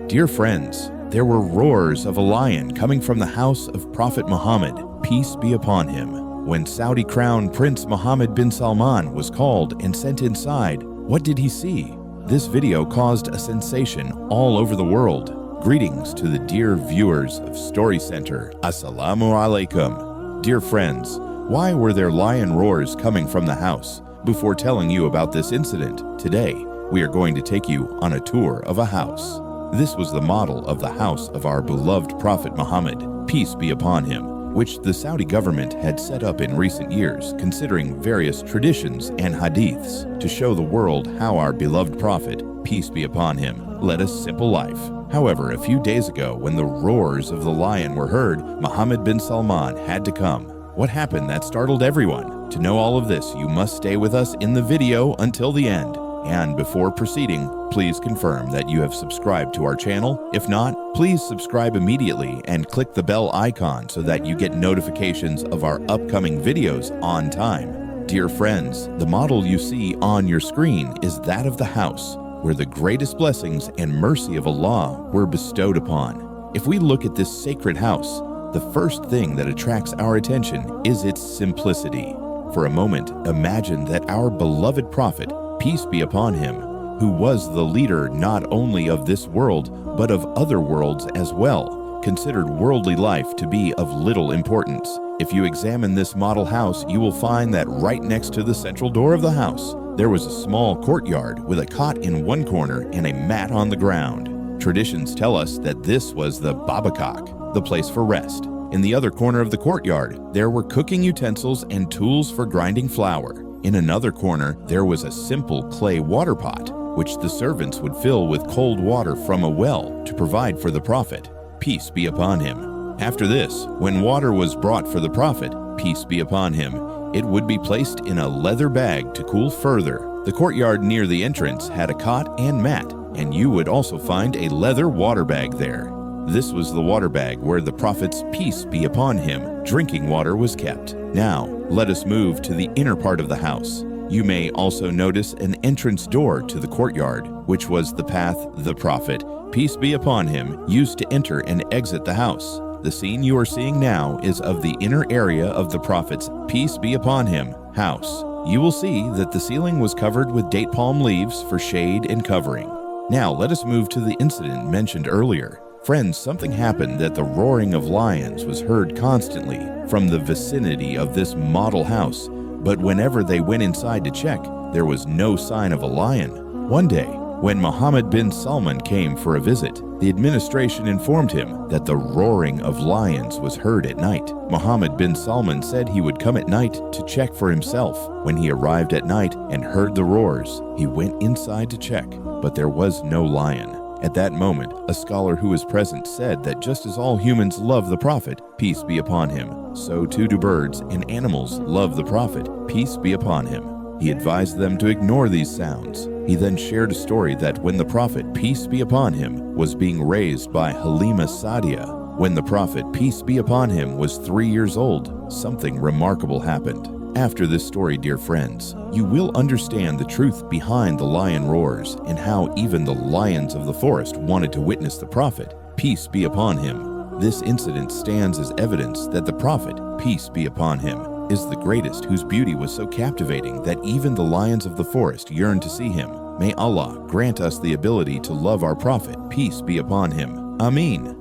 Dear friends, there were roars of a lion coming from the house of Prophet Muhammad, peace be upon him. When Saudi Crown Prince Mohammed bin Salman was called and sent inside, what did he see? This video caused a sensation all over the world. Greetings to the dear viewers of Story Center. Assalamu alaikum. Dear friends, why were there lion roars coming from the house? Before telling you about this incident, today we are going to take you on a tour of a house. This was the model of the house of our beloved Prophet Muhammad, peace be upon him, which the Saudi government had set up in recent years, considering various traditions and hadiths to show the world how our beloved Prophet, peace be upon him, led a simple life. However, a few days ago, when the roars of the lion were heard, Mohammed bin Salman had to come. What happened that startled everyone? To know all of this, you must stay with us in the video until the end. And before proceeding, please confirm that you have subscribed to our channel. If not, please subscribe immediately and click the bell icon so that you get notifications of our upcoming videos on time. Dear friends, the model you see on your screen is that of the house, where the greatest blessings and mercy of Allah were bestowed upon. If we look at this sacred house, the first thing that attracts our attention is its simplicity. For a moment, imagine that our beloved Prophet, peace be upon him, who was the leader not only of this world, but of other worlds as well, considered worldly life to be of little importance. If you examine this model house, you will find that right next to the central door of the house, there was a small courtyard with a cot in one corner and a mat on the ground. Traditions tell us that this was the babakak, the place for rest. In the other corner of the courtyard, there were cooking utensils and tools for grinding flour. In another corner, there was a simple clay water pot, which the servants would fill with cold water from a well to provide for the Prophet, peace be upon him. After this, when water was brought for the Prophet, peace be upon him, it would be placed in a leather bag to cool further. The courtyard near the entrance had a cot and mat, and you would also find a leather water bag there. This was the water bag where the Prophet's peace be upon him drinking water was kept. Now, let us move to the inner part of the house. You may also notice an entrance door to the courtyard, which was the path the Prophet, peace be upon him, used to enter and exit the house. The scene you are seeing now is of the inner area of the Prophet's, peace be upon him, house. You will see that the ceiling was covered with date palm leaves for shade and covering. Now, let us move to the incident mentioned earlier. Friends, something happened that the roaring of lions was heard constantly from the vicinity of this model house, but whenever they went inside to check, there was no sign of a lion. One day, when Mohammed bin Salman came for a visit, the administration informed him that the roaring of lions was heard at night. Mohammed bin Salman said he would come at night to check for himself. When he arrived at night and heard the roars, he went inside to check, but there was no lion. At that moment, a scholar who was present said that just as all humans love the Prophet, peace be upon him, so too do birds and animals love the Prophet, peace be upon him. He advised them to ignore these sounds. He then shared a story that when the Prophet, peace be upon him, was being raised by Halima Sa'diya, when the Prophet, peace be upon him, was 3 years old, something remarkable happened. After this story, dear friends, you will understand the truth behind the lion roars and how even the lions of the forest wanted to witness the Prophet, peace be upon him. This incident stands as evidence that the Prophet, peace be upon him, is the greatest, whose beauty was so captivating that even the lions of the forest yearned to see him. May Allah grant us the ability to love our Prophet, peace be upon him. Ameen.